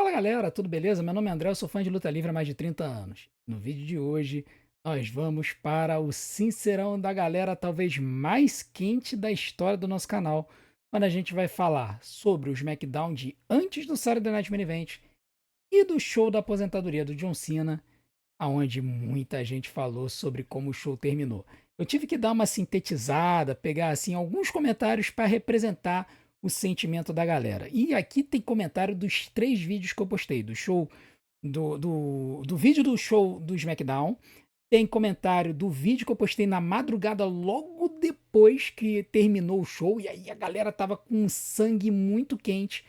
Fala galera, tudo beleza? Meu nome é André, eu sou fã de luta livre há mais de 30 anos. No vídeo de hoje, nós vamos para o Sincerão da galera, talvez mais quente da história do nosso canal, quando a gente vai falar sobre o SmackDown de antes do Saturday Night Main Event e do show da aposentadoria do John Cena, aonde muita gente falou sobre como o show terminou. Eu tive que dar uma sintetizada, pegar assim alguns comentários para representar o sentimento da galera. E aqui tem comentário dos 3 vídeos que eu postei, do show, do vídeo do show do SmackDown, tem comentário do vídeo que eu postei na madrugada logo depois que terminou o show, e aí a galera tava com sangue muito quente,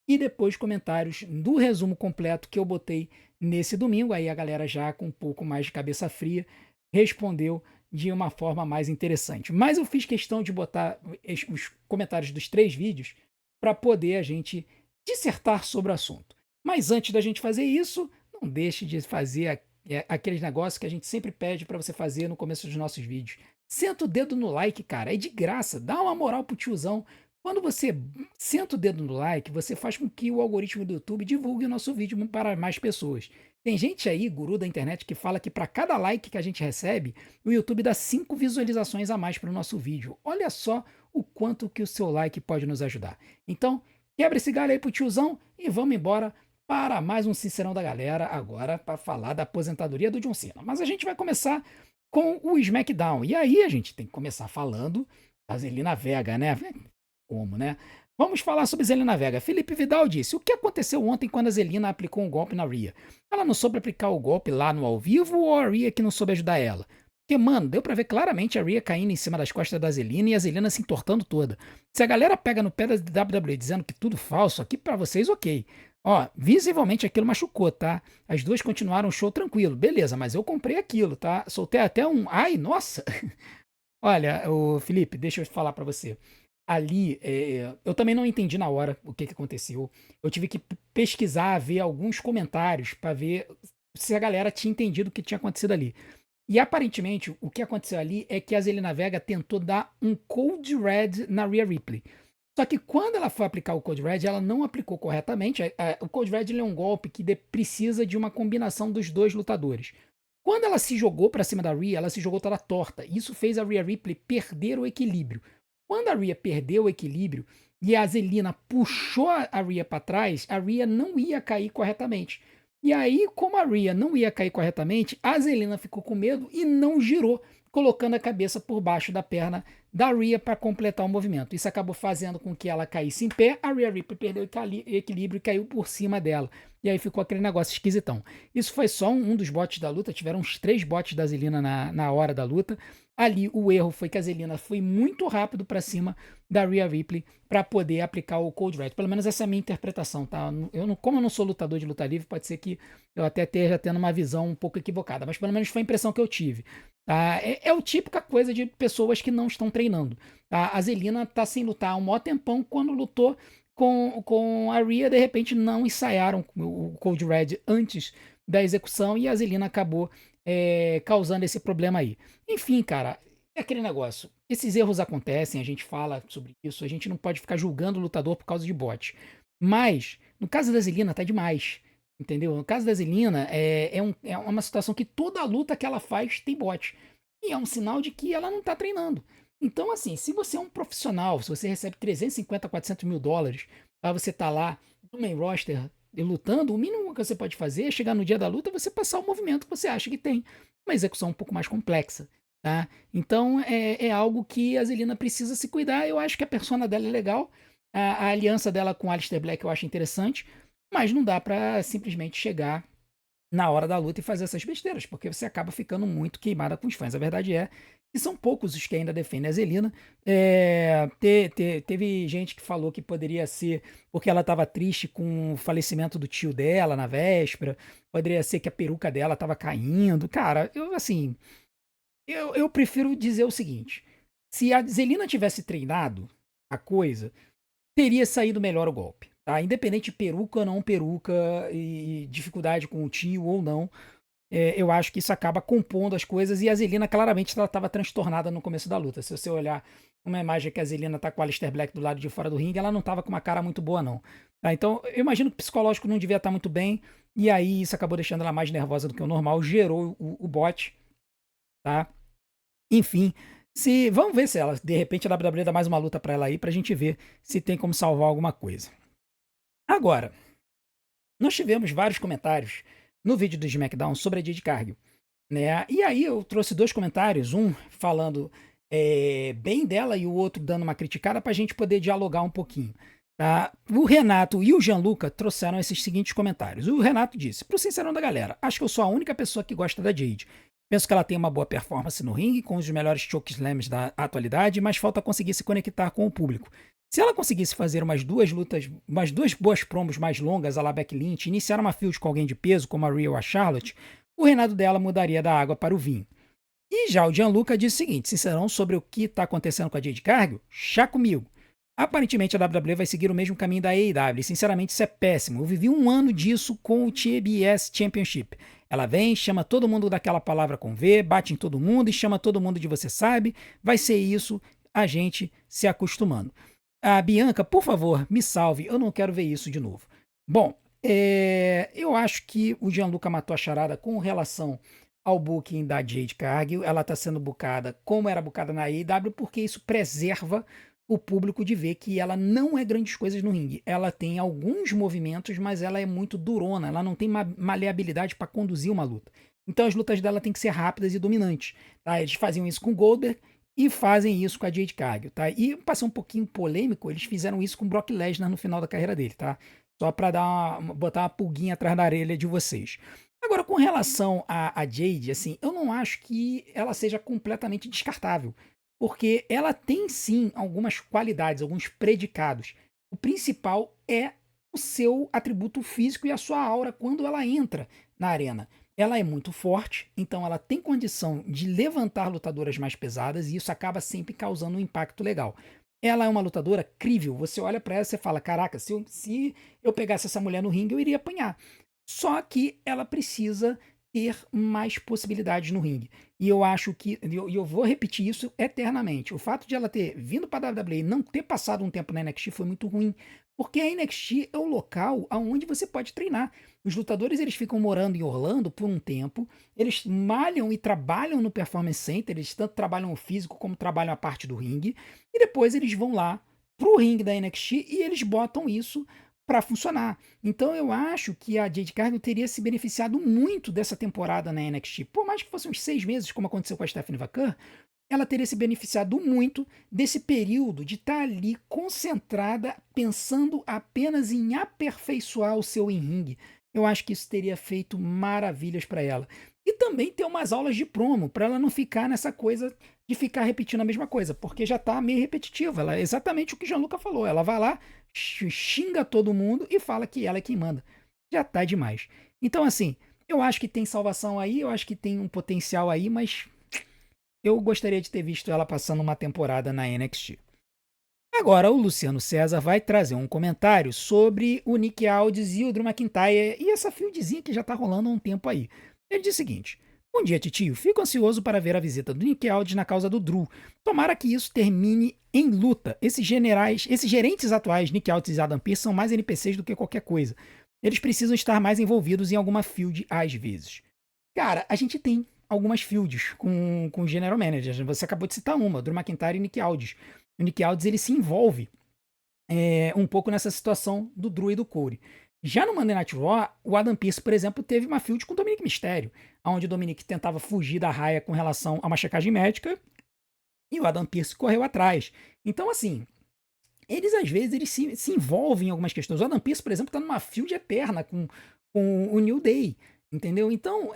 e depois comentários do resumo completo que eu botei nesse domingo, aí a galera já com um pouco mais de cabeça fria respondeu de uma forma mais interessante. Mas eu fiz questão de botar os comentários dos 3 vídeos para poder a gente dissertar sobre o assunto. Mas antes da gente fazer isso, não deixe de fazer aqueles negócios que a gente sempre pede para você fazer no começo dos nossos vídeos. Senta o dedo no like, cara, é de graça, dá uma moral pro tiozão. Quando você senta o dedo no like, você faz com que o algoritmo do YouTube divulgue o nosso vídeo para mais pessoas. Tem gente aí, guru da internet, que fala que para cada like que a gente recebe, o YouTube dá 5 visualizações a mais para o nosso vídeo. Olha só o quanto que o seu like pode nos ajudar. Então, quebra esse galho aí pro tiozão e vamos embora para mais um Sincerão da Galera, agora para falar da aposentadoria do John Cena. Mas a gente vai começar com o SmackDown. E aí a gente tem que começar falando da Zelina Vega, né? Como, né? Vamos falar sobre Zelina Vega. Felipe Vidal disse: o que aconteceu ontem quando a Zelina aplicou um golpe na Rhea? Ela não soube aplicar o golpe lá no ao vivo ou a Rhea que não soube ajudar ela? Porque, mano, deu pra ver claramente a Rhea caindo em cima das costas da Zelina e a Zelina se entortando toda. Se a galera pega no pé da WWE dizendo que tudo falso, aqui pra vocês, ok. Ó, visivelmente aquilo machucou, tá? As duas continuaram o show tranquilo. Beleza, mas eu comprei aquilo, tá? Soltei até um. Ai, nossa! Olha, o Felipe, deixa eu falar pra você. Ali, eu também não entendi na hora o que aconteceu. Eu tive que pesquisar, ver alguns comentários para ver se a galera tinha entendido o que tinha acontecido ali. E aparentemente, o que aconteceu ali é que a Zelina Vega tentou dar um Cold Red na Rhea Ripley. Só que quando ela foi aplicar o Cold Red, ela não aplicou corretamente. O Cold Red ele é um golpe que precisa de uma combinação dos dois lutadores. Quando ela se jogou para cima da Rhea, ela se jogou toda torta. Isso fez a Rhea Ripley perder o equilíbrio. Quando a Rhea perdeu o equilíbrio e a Zelina puxou a Rhea para trás, a Rhea não ia cair corretamente. E aí, como a Rhea não ia cair corretamente, a Zelina ficou com medo e não girou, colocando a cabeça por baixo da perna da Rhea para completar o movimento. Isso acabou fazendo com que ela caísse em pé, a Rhea Ripley perdeu o equilíbrio e caiu por cima dela. E aí ficou aquele negócio esquisitão. Isso foi só um dos botes da luta, tiveram uns 3 botes da Zelina na hora da luta. Ali o erro foi que a Zelina foi muito rápido para cima da Rhea Ripley para poder aplicar o Cold Red. Pelo menos essa é a minha interpretação, tá? Como eu não sou lutador de luta livre, pode ser que eu até esteja tendo uma visão um pouco equivocada, mas pelo menos foi a impressão que eu tive. Tá? É o típica coisa de pessoas que não estão treinando. Tá? A Zelina tá sem lutar há um maior tempão, quando lutou com a Rhea, de repente não ensaiaram o Cold Red antes da execução e a Zelina acabou causando esse problema aí. Enfim, cara, é aquele negócio. Esses erros acontecem, a gente fala sobre isso, a gente não pode ficar julgando o lutador por causa de bot. Mas, no caso da Zelina, tá demais. Entendeu? No caso da Zelina, é uma situação que toda luta que ela faz tem bot. E é um sinal de que ela não tá treinando. Então, assim, se você é um profissional, se você recebe 350, 400 mil dólares, pra você tá lá no main roster lutando, o mínimo que você pode fazer é chegar no dia da luta e você passar o movimento que você acha que tem. Uma execução um pouco mais complexa, tá? Então, é algo que a Zelina precisa se cuidar. Eu acho que a persona dela é legal. A aliança dela com Aleister Black eu acho interessante, mas não dá pra simplesmente chegar na hora da luta e fazer essas besteiras, porque você acaba ficando muito queimada com os fãs. A verdade é que são poucos os que ainda defendem a Zelina. Teve gente que falou que poderia ser porque ela estava triste com o falecimento do tio dela na véspera, poderia ser que a peruca dela estava caindo. Cara, eu prefiro dizer o seguinte: se a Zelina tivesse treinado a coisa, teria saído melhor o golpe. Tá? Independente de peruca ou não peruca, e dificuldade com o tio ou não, eu acho que isso acaba compondo as coisas. E a Zelina claramente ela estava transtornada no começo da luta. Se você olhar uma imagem que a Zelina tá com a Aleister Black do lado de fora do ringue, ela não estava com uma cara muito boa, não. Tá? Então, eu imagino que o psicológico não devia estar muito bem, e aí isso acabou deixando ela mais nervosa do que o normal, gerou o bot, tá? Enfim, se vamos ver se ela, de repente, a WWE dá mais uma luta pra ela aí, pra gente ver se tem como salvar alguma coisa. Agora, nós tivemos vários comentários no vídeo do SmackDown sobre a Jade Cargill, né? E aí eu trouxe dois comentários, um falando bem dela e o outro dando uma criticada para a gente poder dialogar um pouquinho. Tá? O Renato e o Gianluca trouxeram esses seguintes comentários. O Renato disse: pro sincerão da galera, acho que eu sou a única pessoa que gosta da Jade. Penso que ela tem uma boa performance no ringue, com os melhores chokeslams da atualidade, mas falta conseguir se conectar com o público. Se ela conseguisse fazer umas duas lutas, umas duas boas promos mais longas à la Becky Lynch, iniciar uma feud com alguém de peso, como a Rhea ou a Charlotte, o reinado dela mudaria da água para o vinho. E já o Gianluca diz o seguinte: sincerão, sobre o que está acontecendo com a Jade Cargill, chá comigo. Aparentemente a WWE vai seguir o mesmo caminho da AEW, e sinceramente isso é péssimo. Eu vivi um ano disso com o TBS Championship. Ela vem, chama todo mundo daquela palavra com V, bate em todo mundo e chama todo mundo de você sabe. Vai ser isso, a gente se acostumando. A Bianca, por favor, me salve, eu não quero ver isso de novo. Bom, eu acho que o Gianluca matou a charada com relação ao booking da Jade Cargill. Ela está sendo bookada como era bookada na AEW, porque isso preserva o público de ver que ela não é grandes coisas no ringue. Ela tem alguns movimentos, mas ela é muito durona, ela não tem maleabilidade para conduzir uma luta. Então as lutas dela têm que ser rápidas e dominantes. Tá? Eles faziam isso com o Goldberg e fazem isso com a Jade Cargill. Tá? E para ser um pouquinho polêmico, eles fizeram isso com o Brock Lesnar no final da carreira dele. Tá? Só para botar uma pulguinha atrás da orelha de vocês. Agora, com relação a Jade, assim, eu não acho que ela seja completamente descartável, porque ela tem sim algumas qualidades, alguns predicados. O principal é o seu atributo físico e a sua aura quando ela entra na arena. Ela é muito forte, então ela tem condição de levantar lutadoras mais pesadas e isso acaba sempre causando um impacto legal. Ela é uma lutadora crível. Você olha pra ela e você fala: caraca, se eu pegasse essa mulher no ringue, eu iria apanhar. Só que ela precisa ter mais possibilidades no ringue. E eu acho que, e eu vou repetir isso eternamente, o fato de ela ter vindo para a WWE e não ter passado um tempo na NXT foi muito ruim, porque a NXT é o local onde você pode treinar. Os lutadores eles ficam morando em Orlando por um tempo, eles malham e trabalham no Performance Center, eles tanto trabalham o físico como trabalham a parte do ringue, e depois eles vão lá pro ringue da NXT e eles botam isso para funcionar. Então eu acho que a Jade Cargill teria se beneficiado muito dessa temporada na NXT. Por mais que fosse uns 6 meses, como aconteceu com a Stephanie Vacan, ela teria se beneficiado muito desse período de estar ali concentrada, pensando apenas em aperfeiçoar o seu in-ring. Eu acho que isso teria feito maravilhas para ela. E também ter umas aulas de promo, para ela não ficar nessa coisa de ficar repetindo a mesma coisa, porque já tá meio repetitivo. Ela é exatamente o que Gianluca falou. Ela vai lá, xinga todo mundo e fala que ela é quem manda. Já tá demais. Então, assim, eu acho que tem salvação aí, eu acho que tem um potencial aí, mas eu gostaria de ter visto ela passando uma temporada na NXT. Agora, o Luciano César vai trazer um comentário sobre o Nick Aldis e o Drew McIntyre e essa feudzinha que já tá rolando há um tempo aí. Ele diz o seguinte: bom dia, titio. Fico ansioso para ver a visita do Nick Aldis na causa do Drew. Tomara que isso termine em luta. Esses gerentes atuais, Nick Aldis e Adam Pearce, são mais NPCs do que qualquer coisa. Eles precisam estar mais envolvidos em alguma field às vezes. Cara, a gente tem algumas fields com General Managers. Você acabou de citar uma, Drew McIntyre e Nick Aldis. O Nick Aldis ele se envolve um pouco nessa situação do Drew e do Corey. Já no Monday Night Raw, o Adam Pearce, por exemplo, teve uma feud com o Dominic Mysterio, onde o Dominic tentava fugir da raia com relação a uma checagem médica e o Adam Pearce correu atrás. Então, assim, eles às vezes eles se envolvem em algumas questões. O Adam Pearce, por exemplo, está numa feud eterna com o New Day, entendeu? Então,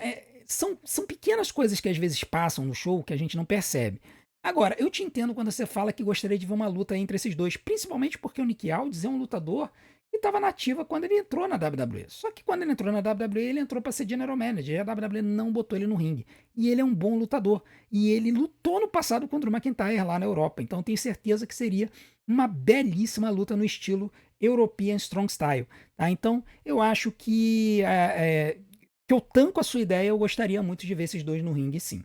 são pequenas coisas que às vezes passam no show que a gente não percebe. Agora, eu te entendo quando você fala que gostaria de ver uma luta entre esses dois, principalmente porque o Nick Aldis é um lutador que estava nativa quando ele entrou na WWE. Só que quando ele entrou na WWE, ele entrou para ser General Manager, e a WWE não botou ele no ringue. E ele é um bom lutador. E ele lutou no passado contra o McIntyre lá na Europa. Então tenho certeza que seria uma belíssima luta no estilo European Strong Style. Tá? Então eu acho que eu tanco a sua ideia, eu gostaria muito de ver esses dois no ringue, sim.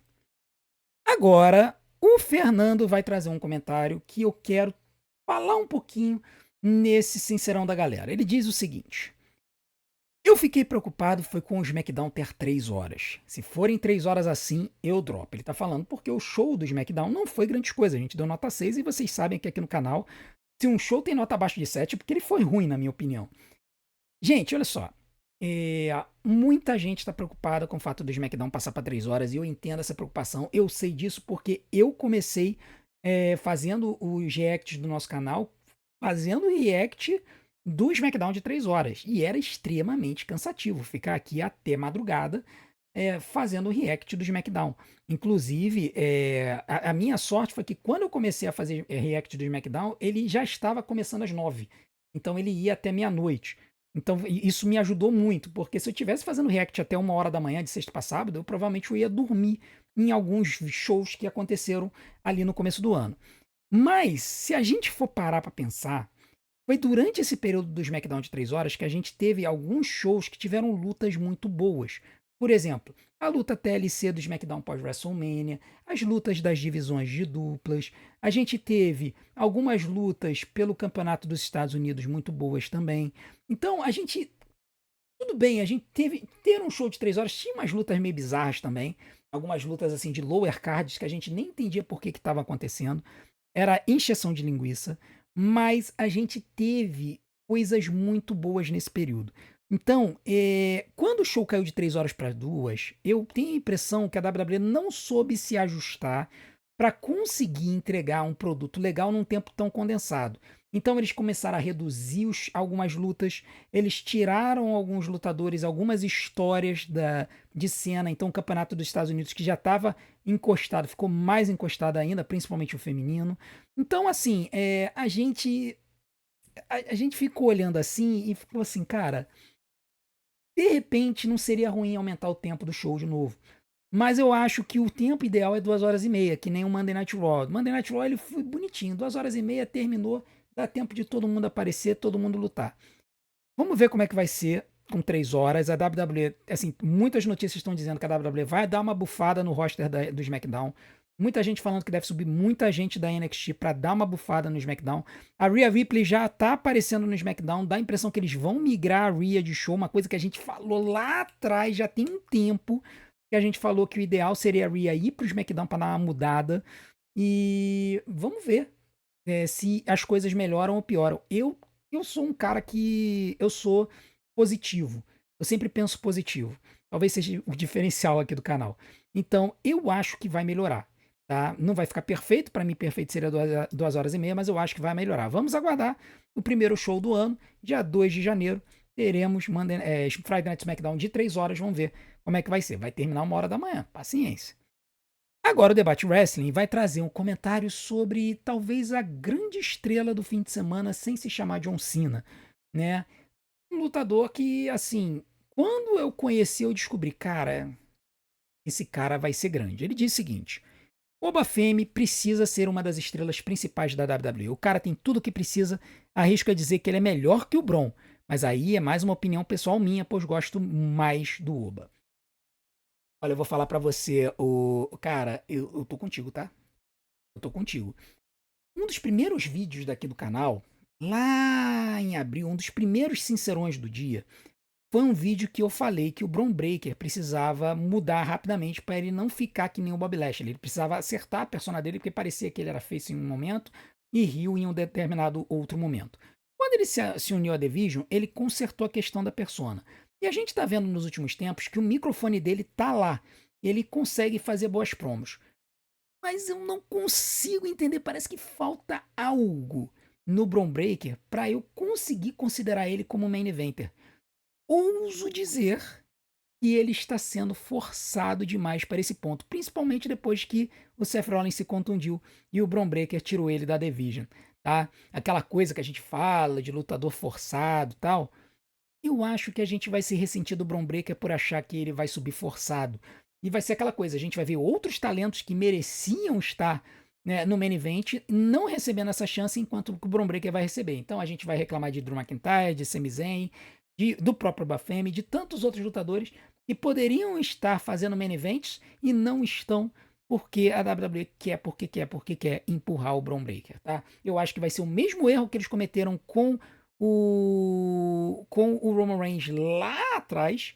Agora, o Fernando vai trazer um comentário que eu quero falar um pouquinho nesse Sincerão da Galera. Ele diz o seguinte: eu fiquei preocupado foi com o SmackDown ter 3 horas. Se forem 3 horas assim, eu dropo. Ele tá falando porque o show do SmackDown não foi grande coisa. A gente deu nota 6 e vocês sabem que aqui no canal, se um show tem nota abaixo de 7, é porque ele foi ruim, na minha opinião. Gente, olha só. Muita gente está preocupada com o fato do SmackDown passar para 3 horas e eu entendo essa preocupação. Eu sei disso porque eu comecei fazendo os reacts do nosso canal, fazendo react do SmackDown de 3 horas. E era extremamente cansativo ficar aqui até madrugada fazendo o react do SmackDown. Inclusive, a minha sorte foi que quando eu comecei a fazer react do SmackDown, ele já estava começando às 9. Então ele ia até meia-noite. Então isso me ajudou muito, porque se eu estivesse fazendo react até 1 hora da manhã, de sexta para sábado, eu provavelmente ia dormir em alguns shows que aconteceram ali no começo do ano. Mas, se a gente for parar para pensar, foi durante esse período do SmackDown de 3 horas que a gente teve alguns shows que tiveram lutas muito boas. Por exemplo, a luta TLC do SmackDown pós-WrestleMania, as lutas das divisões de duplas. A gente teve algumas lutas pelo Campeonato dos Estados Unidos muito boas também. Então, a gente. Tudo bem, a gente ter um show de 3 horas, tinha umas lutas meio bizarras também. Algumas lutas assim de lower cards que a gente nem entendia por que estava acontecendo. Era encheção de linguiça, mas a gente teve coisas muito boas nesse período. Então, quando o show caiu de 3 horas para 2, eu tenho a impressão que a WWE não soube se ajustar para conseguir entregar um produto legal num tempo tão condensado. Então eles começaram a reduzir algumas lutas, eles tiraram alguns lutadores, algumas histórias de cena. Então o Campeonato dos Estados Unidos, que já estava encostado, ficou mais encostado ainda, principalmente o feminino. Então, assim, a gente ficou olhando assim e ficou assim, cara, de repente não seria ruim aumentar o tempo do show de novo. Mas eu acho que o tempo ideal é 2 horas e meia, que nem o Monday Night Raw. O Monday Night Raw ele foi bonitinho, 2 horas e meia terminou, dá tempo de todo mundo aparecer, todo mundo lutar. Vamos ver como é que vai ser com 3 horas. A WWE, assim, muitas notícias estão dizendo que a WWE vai dar uma bufada no roster do SmackDown. Muita gente falando que deve subir muita gente da NXT para dar uma bufada no SmackDown. A Rhea Ripley já tá aparecendo no SmackDown, dá a impressão que eles vão migrar a Rhea de show, uma coisa que a gente falou lá atrás, já tem um tempo que a gente falou que o ideal seria a Rhea ir pro SmackDown para dar uma mudada. E vamos ver se as coisas melhoram ou pioram. Eu sou um cara que eu sou positivo. Eu sempre penso positivo. Talvez seja o diferencial aqui do canal. Então, eu acho que vai melhorar. Tá? Não vai ficar perfeito. Para mim, perfeito seria 2 horas e meia, mas eu acho que vai melhorar. Vamos aguardar o primeiro show do ano, dia 2 de janeiro. Teremos Friday Night SmackDown de 3 horas. Vamos ver como é que vai ser. Vai terminar 1 hora da manhã. Paciência. Agora o Debate Wrestling vai trazer um comentário sobre talvez a grande estrela do fim de semana sem se chamar John Cena, né? Um lutador que, assim, quando eu conheci, eu descobri, cara, esse cara vai ser grande. Ele diz o seguinte: o Oba Femi precisa ser uma das estrelas principais da WWE. O cara tem tudo o que precisa, arrisco a dizer que ele é melhor que o Bron, mas aí é mais uma opinião pessoal minha, pois gosto mais do Oba. Olha, eu vou falar pra você, cara, eu tô contigo, tá? Eu tô contigo. Um dos primeiros vídeos daqui do canal, lá em abril, um dos primeiros sincerões do dia, foi um vídeo que eu falei que o Bron Breakker precisava mudar rapidamente para ele não ficar que nem o Bob Lashley. Ele precisava acertar a persona dele, porque parecia que ele era face em um momento e rio em um determinado outro momento. Quando ele se uniu à Division, ele consertou a questão da persona. E a gente está vendo nos últimos tempos que o microfone dele tá lá. Ele consegue fazer boas promos. Mas eu não consigo entender, parece que falta algo no Bron Breakker para eu conseguir considerar ele como main eventer. Ouso dizer que ele está sendo forçado demais para esse ponto, principalmente depois que o Seth Rollins se contundiu e o Bron Breakker tirou ele da Division, tá? Aquela coisa que a gente fala de lutador forçado, tal. Eu acho que a gente vai se ressentir do Bron Breakker por achar que ele vai subir forçado. E vai ser aquela coisa, a gente vai ver outros talentos que mereciam estar, né, no main event, não recebendo essa chance, enquanto o Bron Breakker vai receber. Então a gente vai reclamar de Drew McIntyre, de Sami Zayn, do próprio Bafemi, de tantos outros lutadores que poderiam estar fazendo main events e não estão porque a WWE quer, porque quer empurrar o Bron Breakker, tá? Eu acho que vai ser o mesmo erro que eles cometeram com o Roman Reigns lá atrás,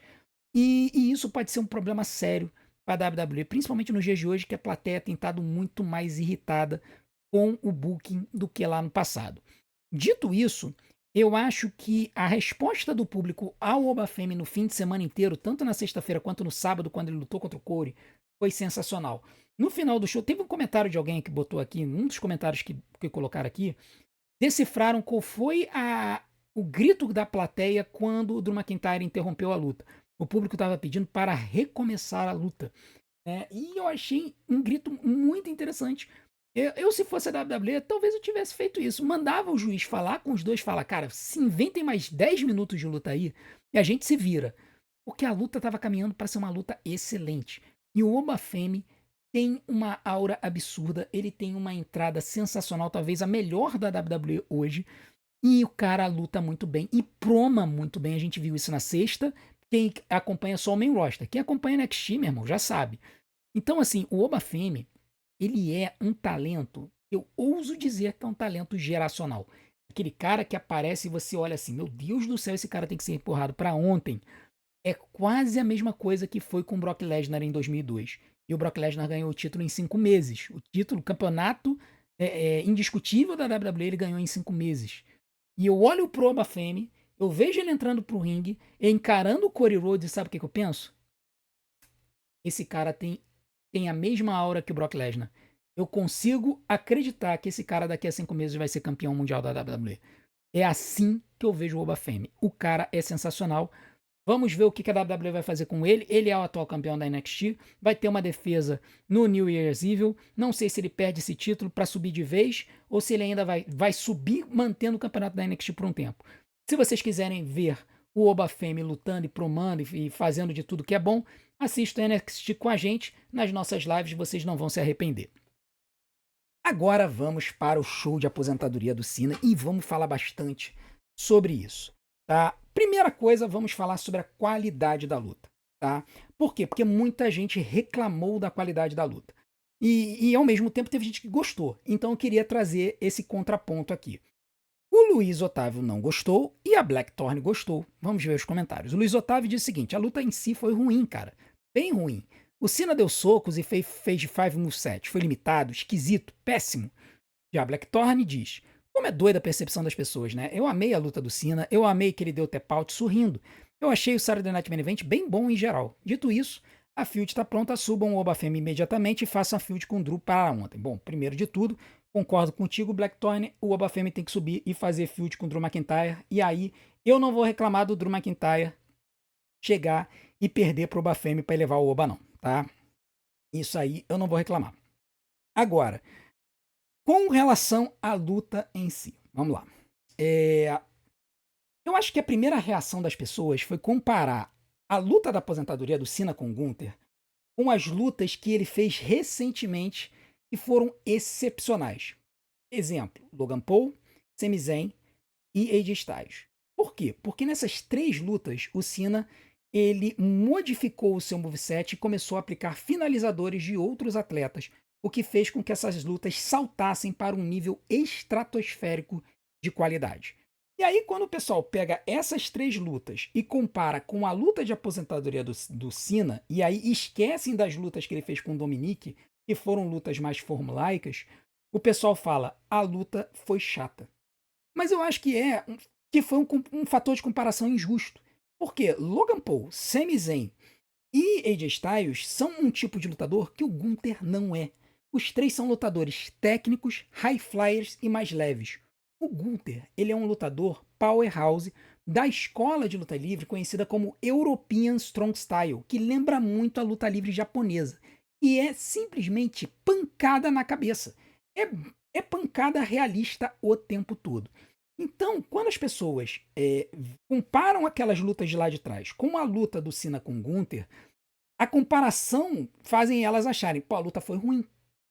e isso pode ser um problema sério para a WWE, principalmente nos dias de hoje, que a plateia tem estado muito mais irritada com o booking do que lá no passado. Dito isso, eu acho que a resposta do público ao Obafemi no fim de semana inteiro, tanto na sexta-feira quanto no sábado, quando ele lutou contra o Corey, foi sensacional. No final do show, teve um comentário de alguém que botou aqui, um dos comentários que colocaram aqui, decifraram qual foi o grito da plateia quando o Drew McIntyre interrompeu a luta. O público estava pedindo para recomeçar a luta. E eu achei um grito muito interessante. Se fosse a WWE, talvez eu tivesse feito isso. Mandava o juiz falar com os dois, falar, cara, se inventem mais 10 minutos de luta aí e a gente se vira. Porque a luta estava caminhando para ser uma luta excelente. E o Obafemi tem uma aura absurda, ele tem uma entrada sensacional, talvez a melhor da WWE hoje. E o cara luta muito bem e proma muito bem. A gente viu isso na sexta. Quem acompanha só o main roster. Quem acompanha NXT, meu irmão, já sabe. Então, assim, o Obafemi, ele é um talento, eu ouso dizer que é um talento geracional. Aquele cara que aparece e você olha assim, meu Deus do céu, esse cara tem que ser empurrado para ontem. É quase a mesma coisa que foi com o Brock Lesnar em 2002. E o Brock Lesnar ganhou o título em 5 meses. O título, o campeonato indiscutível da WWE, ele ganhou em 5 meses. E eu olho pro Obafemi, eu vejo ele entrando pro ringue, encarando o Cody Rhodes, e sabe o que eu penso? Esse cara tem a mesma aura que o Brock Lesnar. Eu consigo acreditar que esse cara daqui a 5 meses vai ser campeão mundial da WWE. É assim que eu vejo o Obafemi. O cara é sensacional. Vamos ver o que a WWE vai fazer com ele. Ele é o atual campeão da NXT. Vai ter uma defesa no New Year's Evil. Não sei se ele perde esse título para subir de vez ou se ele ainda vai subir mantendo o campeonato da NXT por um tempo. Se vocês quiserem ver o Obafemi lutando e promando e fazendo de tudo que é bom, assista o NXT com a gente. Nas nossas lives vocês não vão se arrepender. Agora vamos para o show de aposentadoria do Cena e vamos falar bastante sobre isso, tá? Primeira coisa, vamos falar sobre a qualidade da luta, tá? Por quê? Porque muita gente reclamou da qualidade da luta. E ao mesmo tempo teve gente que gostou. Então eu queria trazer esse contraponto aqui. O Luiz Otávio não gostou e a Blackthorn gostou. Vamos ver os comentários. O Luiz Otávio disse o seguinte: a luta em si foi ruim, cara. Bem ruim. O Cena deu socos e fez de 5 moveset. Foi limitado, esquisito, péssimo. Já a Blackthorn diz: como é doida a percepção das pessoas, né? Eu amei a luta do Cena, eu amei que ele deu tap out sorrindo. Eu achei o Saturday Night Main Event bem bom em geral. Dito isso, a field está pronta, subam o Obafemi imediatamente e façam a field com o Drew para ontem. Bom, primeiro de tudo, concordo contigo, Blackthorn, o Obafemi tem que subir e fazer field com o Drew McIntyre, e aí eu não vou reclamar do Drew McIntyre chegar e perder pro Obafemi para levar o Oba não, tá? Isso aí eu não vou reclamar. Agora, com relação à luta em si, vamos lá. Eu acho que a primeira reação das pessoas foi comparar a luta da aposentadoria do Cena com o Gunther com as lutas que ele fez recentemente que foram excepcionais. Exemplo, Logan Paul, Sami Zayn e AJ Styles. Por quê? Porque nessas 3 lutas o Cena ele modificou o seu moveset e começou a aplicar finalizadores de outros atletas, o que fez com que essas lutas saltassem para um nível estratosférico de qualidade. E aí, quando o pessoal pega essas 3 lutas e compara com a luta de aposentadoria do Cena, e aí esquecem das lutas que ele fez com o Dominic, que foram lutas mais formulaicas, o pessoal fala, a luta foi chata. Mas eu acho que foi um fator de comparação injusto. Porque Logan Paul, Sami Zayn e AJ Styles são um tipo de lutador que o Gunther não é. Os 3 são lutadores técnicos, high flyers e mais leves. O Gunther, ele é um lutador powerhouse da escola de luta livre conhecida como European Strong Style, que lembra muito a luta livre japonesa. E é simplesmente pancada na cabeça. É pancada realista o tempo todo. Então, quando as pessoas comparam aquelas lutas de lá de trás com a luta do Cena com o Gunther, a comparação fazem elas acharem, pô, a luta foi ruim.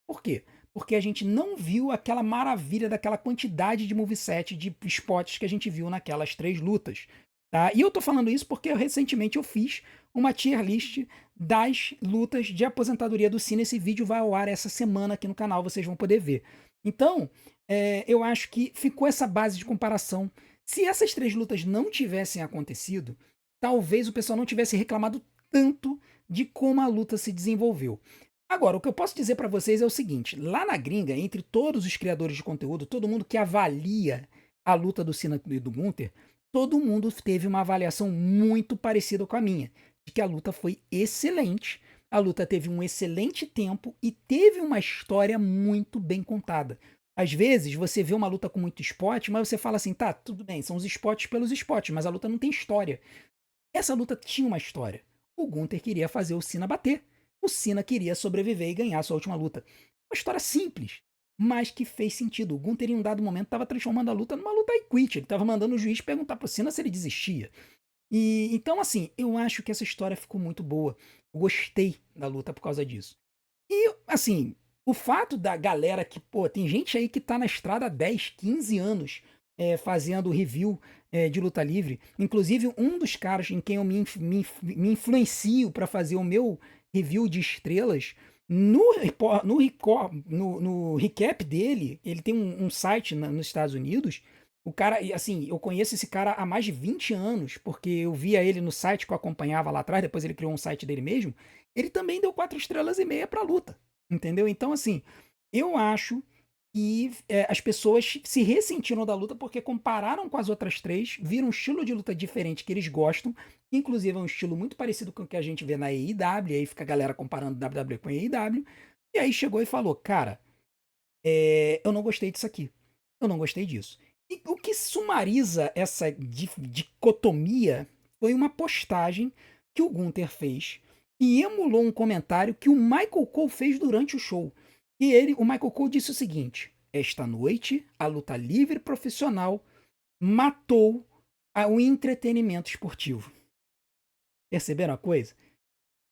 Por quê? Porque a gente não viu aquela maravilha daquela quantidade de moveset, de spots que a gente viu naquelas 3 lutas. tá? E eu tô falando isso porque recentemente eu fiz uma tier list das lutas de aposentadoria do Cena. Esse vídeo vai ao ar essa semana aqui no canal, vocês vão poder ver. Então, eu acho que ficou essa base de comparação. Se essas três lutas não tivessem acontecido, talvez o pessoal não tivesse reclamado tanto de como a luta se desenvolveu. Agora, o que eu posso dizer pra vocês é o seguinte: lá na gringa, entre todos os criadores de conteúdo, todo mundo que avalia a luta do Cena e do Gunther, todo mundo teve uma avaliação muito parecida com a minha, de que a luta foi excelente, a luta teve um excelente tempo e teve uma história muito bem contada. Às vezes você vê uma luta com muito spot, mas você fala assim, tá, tudo bem, são os spots pelos spots, mas a luta não tem história. Essa luta tinha uma história. O Gunther queria fazer o Cena bater. O Cena queria sobreviver e ganhar sua última luta. Uma história simples, mas que fez sentido. O Gunther, em um dado momento, estava transformando a luta numa luta I quit. Ele estava mandando o juiz perguntar pro Cena se ele desistia. E então, assim, eu acho que essa história ficou muito boa. Eu gostei da luta por causa disso. E, assim, o fato da galera que, pô, tem gente aí que tá na estrada há 10, 15 anos fazendo review de luta livre. Inclusive, um dos caras em quem eu me influencio para fazer o meu review de estrelas, no recap dele, ele tem um site nos Estados Unidos. O cara, e, assim, eu conheço esse cara há mais de 20 anos, porque eu via ele no site que eu acompanhava lá atrás, depois ele criou um site dele mesmo. Ele também deu 4 estrelas e meia pra luta, entendeu? Então, assim, eu acho que as pessoas se ressentiram da luta porque compararam com as outras três, viram um estilo de luta diferente que eles gostam, que inclusive é um estilo muito parecido com o que a gente vê na AEW, aí fica a galera comparando WWE com a AEW, e aí chegou e falou, cara, eu não gostei disso aqui, eu não gostei disso. E o que sumariza essa dicotomia foi uma postagem que o Gunther fez e emulou um comentário que o Michael Cole fez durante o show. E o Michael Cole disse o seguinte: esta noite, a luta livre profissional matou o entretenimento esportivo. Perceberam a coisa?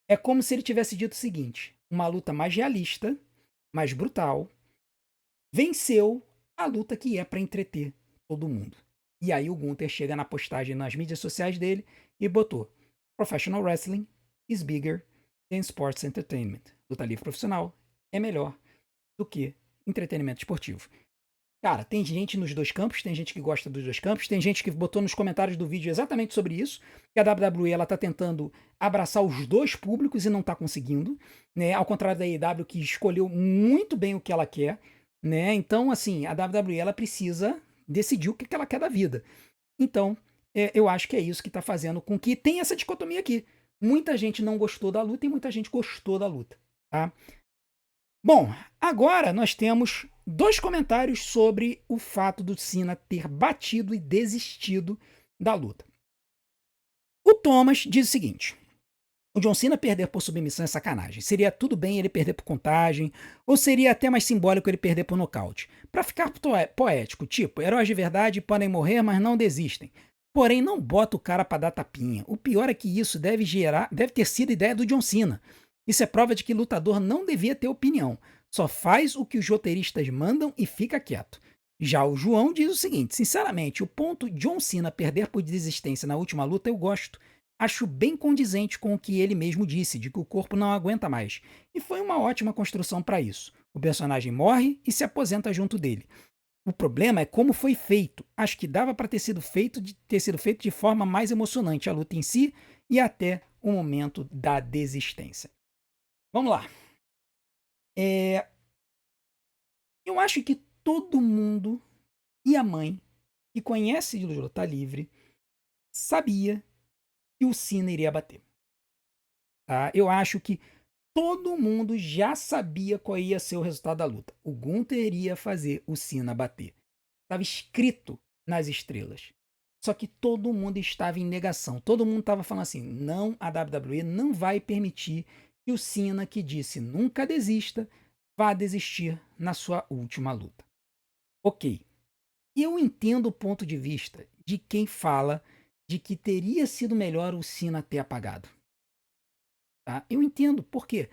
É como se ele tivesse dito o seguinte: uma luta mais realista, mais brutal, venceu a luta que é para entreter todo mundo. E aí o Gunther chega na postagem nas mídias sociais dele e botou: Professional Wrestling is bigger than sports entertainment. Luta livre profissional é melhor do que entretenimento esportivo. Cara, tem gente nos dois campos, tem gente que gosta dos dois campos, tem gente que botou nos comentários do vídeo exatamente sobre isso, que a WWE ela tá tentando abraçar os dois públicos e não tá conseguindo, né? Ao contrário da AEW que escolheu muito bem o que ela quer, né? Então, assim, a WWE ela precisa decidir o que ela quer da vida. Então, eu acho que é isso que tá fazendo com que tenha essa dicotomia aqui. Muita gente não gostou da luta e muita gente gostou da luta, tá? Bom, agora nós temos dois comentários sobre o fato do Cena ter batido e desistido da luta. O Thomas diz o seguinte: o John Cena perder por submissão é sacanagem. Seria tudo bem ele perder por contagem, ou seria até mais simbólico ele perder por nocaute. Pra ficar poético, tipo, heróis de verdade podem morrer, mas não desistem. Porém, não bota o cara pra dar tapinha. O pior é que isso deve ter sido ideia do John Cena. Isso é prova de que lutador não devia ter opinião. Só faz o que os roteiristas mandam e fica quieto. Já o João diz o seguinte: sinceramente, o ponto John Cena perder por desistência na última luta eu gosto. Acho bem condizente com o que ele mesmo disse, de que o corpo não aguenta mais. E foi uma ótima construção para isso. O personagem morre e se aposenta junto dele. O problema é como foi feito. Acho que dava para ter sido feito de forma mais emocionante a luta em si e até o momento da desistência. Vamos lá. Eu acho que todo mundo e a mãe que conhece de luta livre sabia que o Cena iria bater. Tá? Eu acho que todo mundo já sabia qual ia ser o resultado da luta. O Gunther iria fazer o Cena bater. Estava escrito nas estrelas. Só que todo mundo estava em negação. Todo mundo estava falando assim: não, a WWE não vai permitir que o Cena, que disse nunca desista, vá desistir na sua última luta. Ok. Eu entendo o ponto de vista de quem fala de que teria sido melhor o Cena ter apagado. Tá? Eu entendo. Por quê?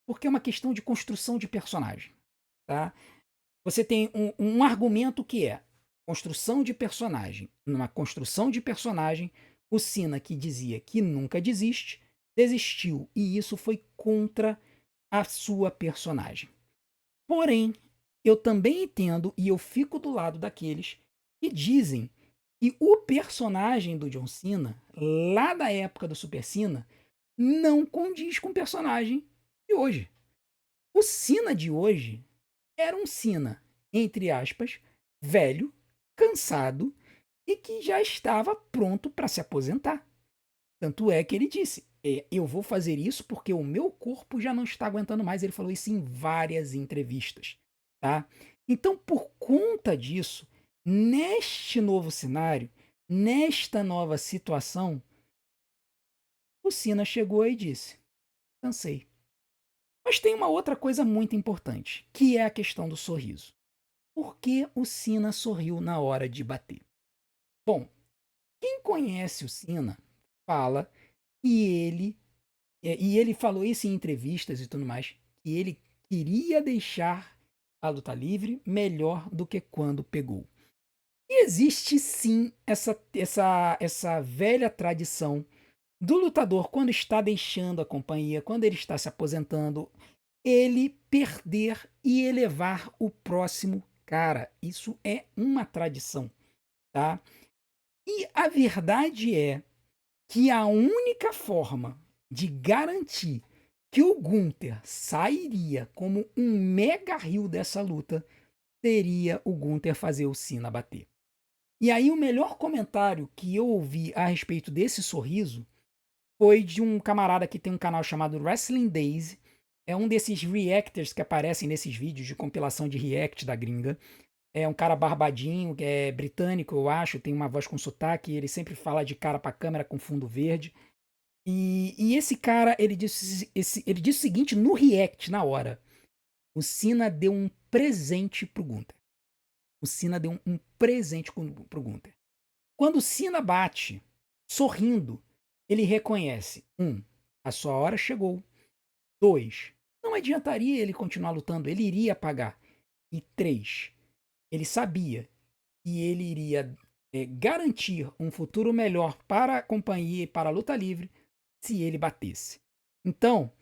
Porque é uma questão de construção de personagem. Tá? Você tem um argumento que é construção de personagem. Numa construção de personagem, O Cena, que dizia que nunca desiste, desistiu, e isso foi contra a sua personagem. Porém, eu também entendo e eu fico do lado daqueles que dizem que o personagem do John Cena, lá da época do Super Cena, não condiz com o personagem de hoje. O Cena de hoje era um Cena, entre aspas, velho, cansado e que já estava pronto para se aposentar. Tanto é que ele disse: eu vou fazer isso porque o meu corpo já não está aguentando mais. Ele falou isso em várias entrevistas, tá? Então, por conta disso, neste novo cenário, nesta nova situação, o Cena chegou e disse: cansei. Mas tem uma outra coisa muito importante, que é a questão do sorriso. Por que o Cena sorriu na hora de bater? Bom, quem conhece o Cena fala que e ele falou isso em entrevistas e tudo mais, que ele queria deixar a luta livre melhor do que quando pegou. E existe sim essa velha tradição do lutador, quando está deixando a companhia, quando ele está se aposentando, ele perder e elevar o próximo cara. Isso é uma tradição, tá? E a verdade é que a única forma de garantir que o Gunther sairia como um mega heel dessa luta seria o Gunther fazer o Cena bater. E aí o melhor comentário que eu ouvi a respeito desse sorriso foi de um camarada que tem um canal chamado Wrestling Days. É um desses reactors que aparecem nesses vídeos de compilação de react da gringa. É um cara barbadinho, que é britânico, eu acho, tem uma voz com sotaque, ele sempre fala de cara pra câmera com fundo verde. E esse cara, ele disse o seguinte no react, na hora. O Cena deu um presente pro Gunther. O Cena deu um presente pro Gunther. Quando o Cena bate, sorrindo, ele reconhece: a sua hora chegou. 2, não adiantaria ele continuar lutando, ele iria pagar. E 3, ele sabia que ele iria garantir um futuro melhor para a companhia e para a luta livre se ele batesse. Então,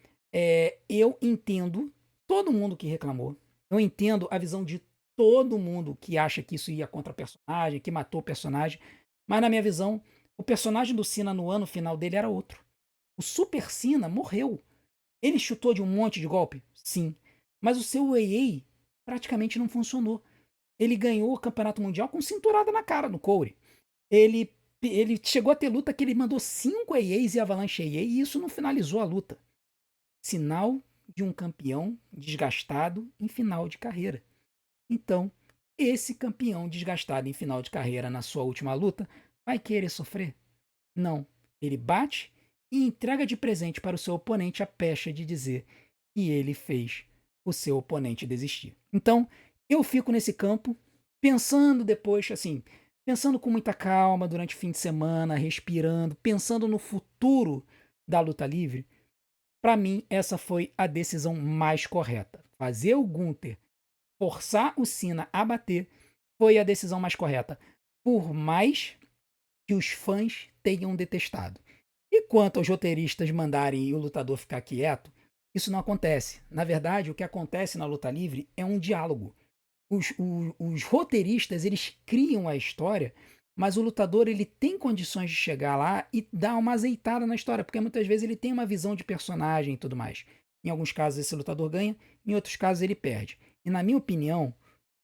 eu entendo todo mundo que reclamou, eu entendo a visão de todo mundo que acha que isso ia contra o personagem, que matou o personagem, mas na minha visão, o personagem do Cena no ano final dele era outro. O Super Cena morreu. Ele chutou de um monte de golpe? Sim. Mas o seu AA praticamente não funcionou. Ele ganhou o campeonato mundial com cinturada na cara no Corey. Ele chegou a ter luta que ele mandou 5 AAs e Avalanche AA e isso não finalizou a luta. Sinal de um campeão desgastado em final de carreira. Então, esse campeão desgastado em final de carreira na sua última luta vai querer sofrer? Não. Ele bate e entrega de presente para o seu oponente a pecha de dizer que ele fez o seu oponente desistir. Então, eu fico nesse campo, pensando depois, assim, pensando com muita calma durante o fim de semana, respirando, pensando no futuro da luta livre. Para mim, essa foi a decisão mais correta. Fazer o Gunther forçar o Cena a bater foi a decisão mais correta. Por mais que os fãs tenham detestado. E quanto aos roteiristas mandarem o lutador ficar quieto, isso não acontece. Na verdade, o que acontece na luta livre é um diálogo. Os roteiristas, eles criam a história, mas o lutador ele tem condições de chegar lá e dar uma azeitada na história, porque muitas vezes ele tem uma visão de personagem e tudo mais. Em alguns casos esse lutador ganha, em outros casos ele perde. E na minha opinião,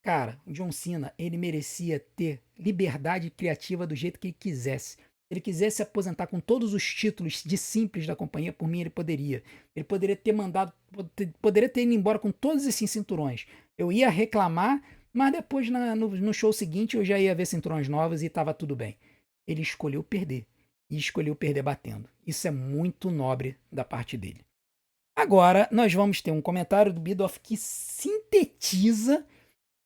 cara, o John Cena, ele merecia ter liberdade criativa do jeito que ele quisesse. Se ele quisesse se aposentar com todos os títulos de simples da companhia, por mim ele poderia. Ele poderia ter mandado, poderia ter ido embora com todos esses cinturões. Eu ia reclamar, mas depois no show seguinte eu já ia ver cinturões novos e estava tudo bem. Ele escolheu perder. E escolheu perder batendo. Isso é muito nobre da parte dele. Agora, nós vamos ter um comentário do Bidoff que sintetiza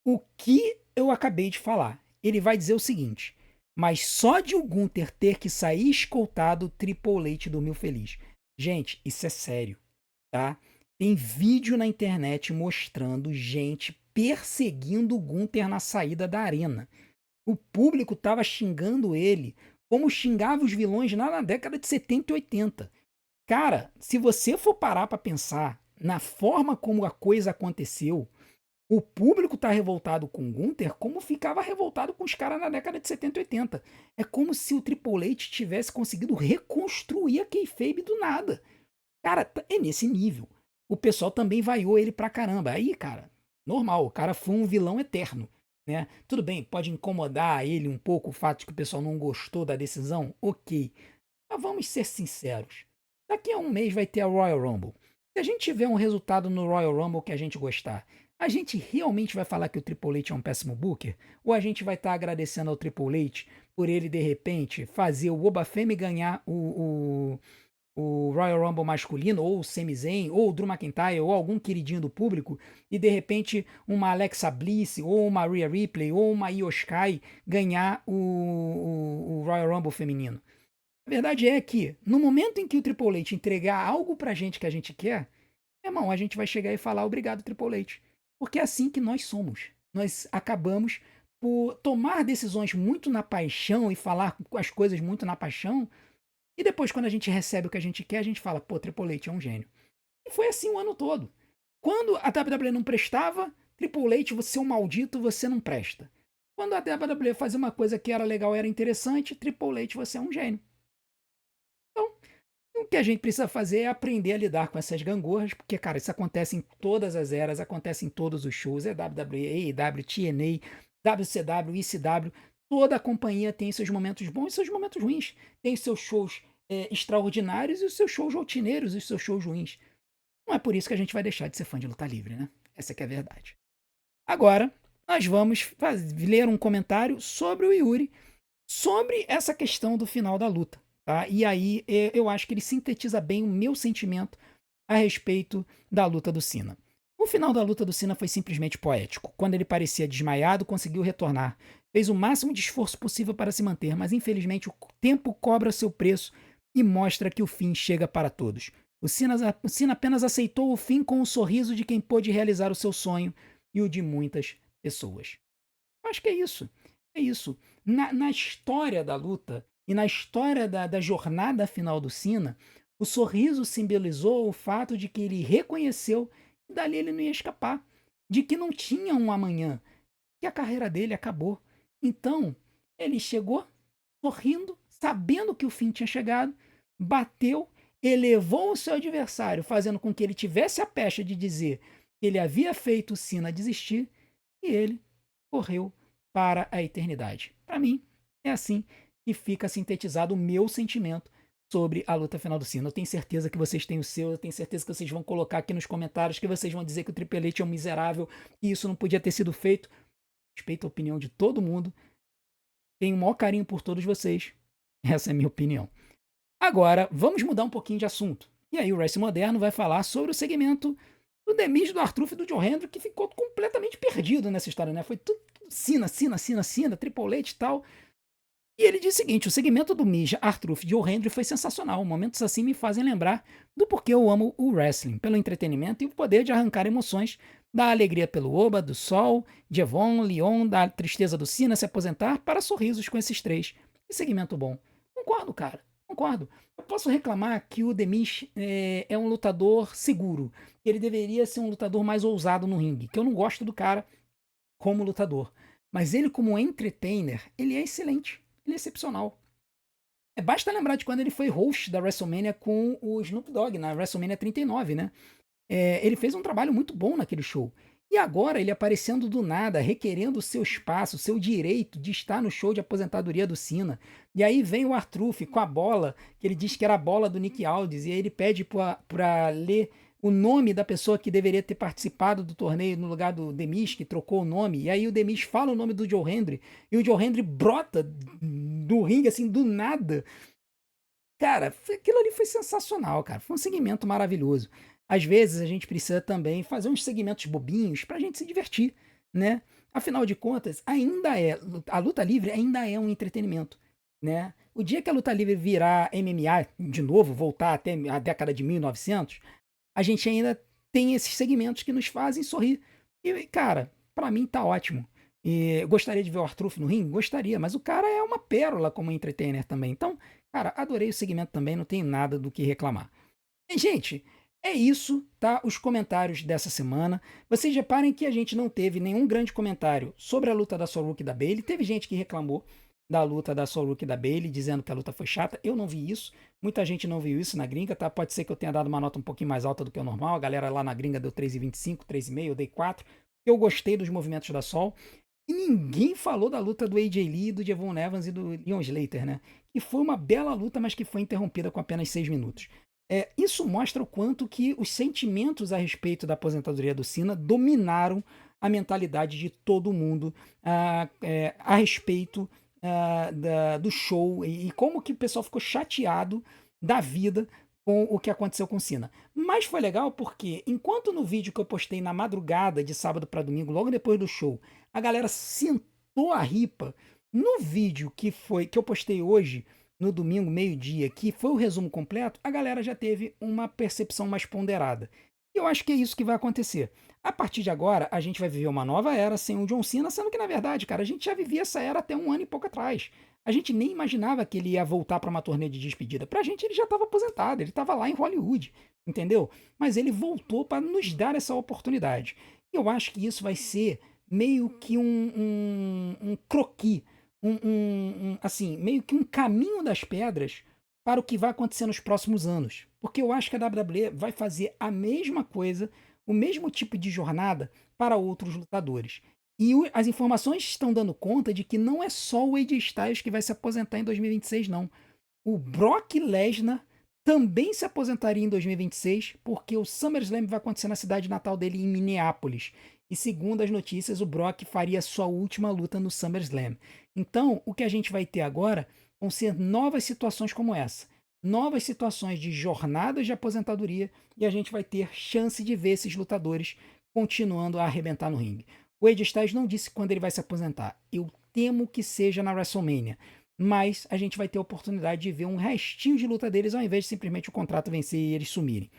o que eu acabei de falar. Ele vai dizer o seguinte: mas só de o Gunther ter que sair escoltado, o Triple H dormiu feliz. Gente, isso é sério, tá? Tem vídeo na internet mostrando gente perseguindo o Gunther na saída da arena. O público tava xingando ele como xingava os vilões lá na década de 70 e 80. Cara, se você for parar pra pensar na forma como a coisa aconteceu, o público tá revoltado com o Gunther como ficava revoltado com os caras na década de 70 e 80. É como se o Triple H tivesse conseguido reconstruir a kayfabe do nada. Cara, é nesse nível. O pessoal também vaiou ele pra caramba. Aí, cara, normal, o cara foi um vilão eterno, né? Tudo bem, pode incomodar ele um pouco o fato de que o pessoal não gostou da decisão, ok. Mas vamos ser sinceros. Daqui a um mês vai ter a Royal Rumble. Se a gente tiver um resultado no Royal Rumble que a gente gostar, a gente realmente vai falar que o Triple H é um péssimo booker? Ou a gente vai estar agradecendo ao Triple H por ele, de repente, fazer o Oba Femi ganhar o Royal Rumble masculino, ou o Sami Zayn, ou o Drew McIntyre, ou algum queridinho do público, e de repente uma Alexa Bliss, ou uma Rhea Ripley, ou uma Io Sky ganhar o Royal Rumble feminino? A verdade é que, no momento em que o Triple H entregar algo pra gente que a gente quer, irmão, a gente vai chegar e falar obrigado, Triple H. Porque é assim que nós somos. Nós acabamos por tomar decisões muito na paixão e falar as coisas muito na paixão, e depois, quando a gente recebe o que a gente quer, a gente fala, pô, Triple H é um gênio. E foi assim o ano todo. Quando a WWE não prestava, Triple H, você é um maldito, você não presta. Quando a WWE fazia uma coisa que era legal, era interessante, Triple H, você é um gênio. Então, o que a gente precisa fazer é aprender a lidar com essas gangorras, porque, cara, isso acontece em todas as eras, acontece em todos os shows, é WWE, AEW, TNA, WCW, ECW, toda a companhia tem seus momentos bons e seus momentos ruins, tem seus shows extraordinários e os seus shows rotineiros e os seus shows ruins. Não é por isso que a gente vai deixar de ser fã de luta livre, né? Essa que é a verdade. Agora, nós vamos ler um comentário sobre o Yuri, sobre essa questão do final da luta. Tá? E aí eu acho que ele sintetiza bem o meu sentimento a respeito da luta do Cena. O final da luta do Cena foi simplesmente poético. Quando ele parecia desmaiado, conseguiu retornar. Fez o máximo de esforço possível para se manter, mas infelizmente o tempo cobra seu preço e mostra que o fim chega para todos. O Cena apenas aceitou o fim com o sorriso de quem pôde realizar o seu sonho e o de muitas pessoas. Acho que é isso. É isso. Na história da luta e na história da jornada final do Cena, o sorriso simbolizou o fato de que ele reconheceu que dali ele não ia escapar, de que não tinha um amanhã, que a carreira dele acabou. Então, ele chegou sorrindo, sabendo que o fim tinha chegado, bateu, elevou o seu adversário, fazendo com que ele tivesse a pecha de dizer que ele havia feito o Cena desistir, e ele correu para a eternidade. Para mim, é assim que fica sintetizado o meu sentimento sobre a luta final do Cena. Eu tenho certeza que vocês têm o seu, eu tenho certeza que vocês vão colocar aqui nos comentários, que vocês vão dizer que o Triple H é um miserável e isso não podia ter sido feito. Respeito a opinião de todo mundo. Tenho o maior carinho por todos vocês. Essa é a minha opinião. Agora, vamos mudar um pouquinho de assunto. E aí o Wrestling Moderno vai falar sobre o segmento do The Miz, do Arthur e do John Hendry, que ficou completamente perdido nessa história, né? Foi tudo Cena, Triple H e tal. E ele diz o seguinte: o segmento do Miz, Arthur e John Hendry foi sensacional. Momentos assim me fazem lembrar do porquê eu amo o wrestling, pelo entretenimento e o poder de arrancar emoções, da alegria pelo Oba, do Sol, de Evon, Leon, da tristeza do Cena se aposentar, para sorrisos com esses três. Que segmento bom. Concordo, cara. Concordo. Eu posso reclamar que o The Miz é um lutador seguro. Ele deveria ser um lutador mais ousado no ringue, que eu não gosto do cara como lutador. Mas ele, como entertainer, ele é excelente. Ele é excepcional. Basta lembrar de quando ele foi host da WrestleMania com o Snoop Dogg, na WrestleMania 39, né? Ele fez um trabalho muito bom naquele show. E agora ele aparecendo do nada, requerendo o seu espaço, o seu direito de estar no show de aposentadoria do Cena. E aí vem o Artruth com a bola, que ele diz que era a bola do Nick Aldis, e aí ele pede para ler o nome da pessoa que deveria ter participado do torneio no lugar do Demis, que trocou o nome. E aí o Demis fala o nome do Joe Hendry, e o Joe Hendry brota do ringue, assim, do nada. Cara, aquilo ali foi sensacional, cara. Foi um segmento maravilhoso. Às vezes a gente precisa também fazer uns segmentos bobinhos pra gente se divertir, né? Afinal de contas, a luta livre ainda é um entretenimento, né? O dia que a luta livre virar MMA de novo, voltar até a década de 1900, a gente ainda tem esses segmentos que nos fazem sorrir. E, cara, pra mim tá ótimo. Gostaria de ver o Arthur no ringue? Gostaria, mas o cara é uma pérola como entertainer também. Então, cara, adorei o segmento também, não tenho nada do que reclamar. E, gente, é isso, tá? Os comentários dessa semana. Vocês reparem que a gente não teve nenhum grande comentário sobre a luta da Soruk e da Bayley. Teve gente que reclamou da luta da Soruk e da Bayley, dizendo que a luta foi chata. Eu não vi isso. Muita gente não viu isso na gringa, tá? Pode ser que eu tenha dado uma nota um pouquinho mais alta do que o normal. A galera lá na gringa deu 3,25, 3,5, eu dei 4. Eu gostei dos movimentos da Sol. E ninguém falou da luta do AJ Lee, do Devon Evans e do Leon Slater, né? Que foi uma bela luta, mas que foi interrompida com apenas 6 minutos. Isso mostra o quanto que os sentimentos a respeito da aposentadoria do Cena dominaram a mentalidade de todo mundo a respeito do show e como que o pessoal ficou chateado da vida com o que aconteceu com o Cena. Mas foi legal porque, enquanto no vídeo que eu postei na madrugada de sábado para domingo, logo depois do show, a galera sentou a ripa, no vídeo que eu postei hoje, no domingo, meio-dia, que foi o resumo completo, a galera já teve uma percepção mais ponderada. E eu acho que é isso que vai acontecer. A partir de agora, a gente vai viver uma nova era sem o John Cena, sendo que, na verdade, cara, a gente já vivia essa era até um ano e pouco atrás. A gente nem imaginava que ele ia voltar para uma turnê de despedida. Pra gente, ele já estava aposentado, ele estava lá em Hollywood, entendeu? Mas ele voltou para nos dar essa oportunidade. E eu acho que isso vai ser meio que um croquis, assim, meio que um caminho das pedras para o que vai acontecer nos próximos anos. Porque eu acho que a WWE vai fazer a mesma coisa, o mesmo tipo de jornada para outros lutadores. E as informações estão dando conta de que não é só o AJ Styles que vai se aposentar em 2026, não. O Brock Lesnar também se aposentaria em 2026, porque o SummerSlam vai acontecer na cidade natal dele, em Minneapolis. E segundo as notícias, o Brock faria sua última luta no SummerSlam. Então, o que a gente vai ter agora vão ser novas situações como essa. Novas situações de jornadas de aposentadoria e a gente vai ter chance de ver esses lutadores continuando a arrebentar no ringue. O AJ Styles não disse quando ele vai se aposentar. Eu temo que seja na WrestleMania. Mas a gente vai ter a oportunidade de ver um restinho de luta deles ao invés de simplesmente o contrato vencer e eles sumirem.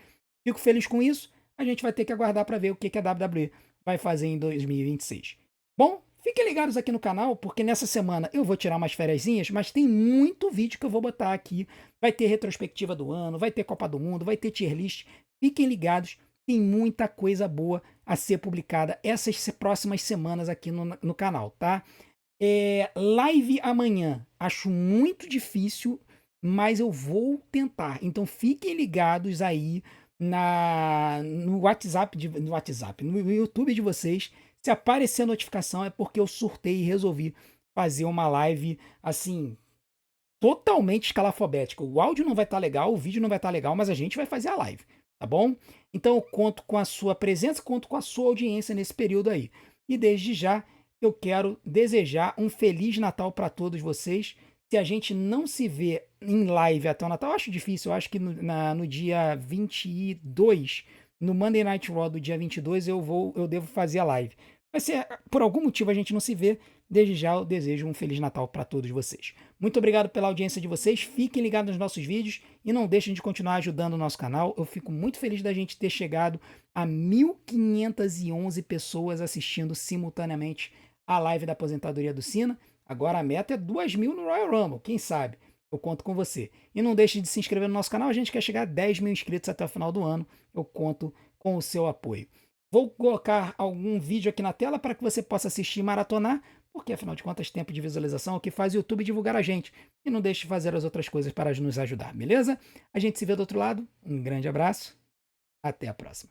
Fico feliz com isso. A gente vai ter que aguardar para ver o que a WWE vai fazer em 2026. Bom, fiquem ligados aqui no canal, porque nessa semana eu vou tirar umas fériasinhas, mas tem muito vídeo que eu vou botar aqui. Vai ter retrospectiva do ano, vai ter Copa do Mundo, vai ter tier list. Fiquem ligados, tem muita coisa boa a ser publicada essas próximas semanas aqui no canal, tá? Live amanhã, acho muito difícil, mas eu vou tentar. Então fiquem ligados aí no WhatsApp, no YouTube de vocês. Se aparecer a notificação é porque eu surtei e resolvi fazer uma live assim, totalmente escalafobética. O áudio não vai estar legal, o vídeo não vai estar legal, mas a gente vai fazer a live, tá bom? Então eu conto com a sua presença, conto com a sua audiência nesse período aí. E desde já eu quero desejar um Feliz Natal para todos vocês. Se a gente não se vê em live até o Natal, eu acho difícil, eu acho que no dia 22, no Monday Night Raw do dia 22, eu devo fazer a live. Mas se por algum motivo a gente não se vê, desde já eu desejo um Feliz Natal para todos vocês. Muito obrigado pela audiência de vocês, fiquem ligados nos nossos vídeos e não deixem de continuar ajudando o nosso canal. Eu fico muito feliz da gente ter chegado a 1.511 pessoas assistindo simultaneamente a live da aposentadoria do Cena. Agora a meta é 2.000 no Royal Rumble, quem sabe? Eu conto com você. E não deixe de se inscrever no nosso canal, a gente quer chegar a 10 mil inscritos até o final do ano. Eu conto com o seu apoio. Vou colocar algum vídeo aqui na tela para que você possa assistir e maratonar, porque afinal de contas, tempo de visualização é o que faz o YouTube divulgar a gente. E não deixe de fazer as outras coisas para nos ajudar, beleza? A gente se vê do outro lado. Um grande abraço. Até a próxima.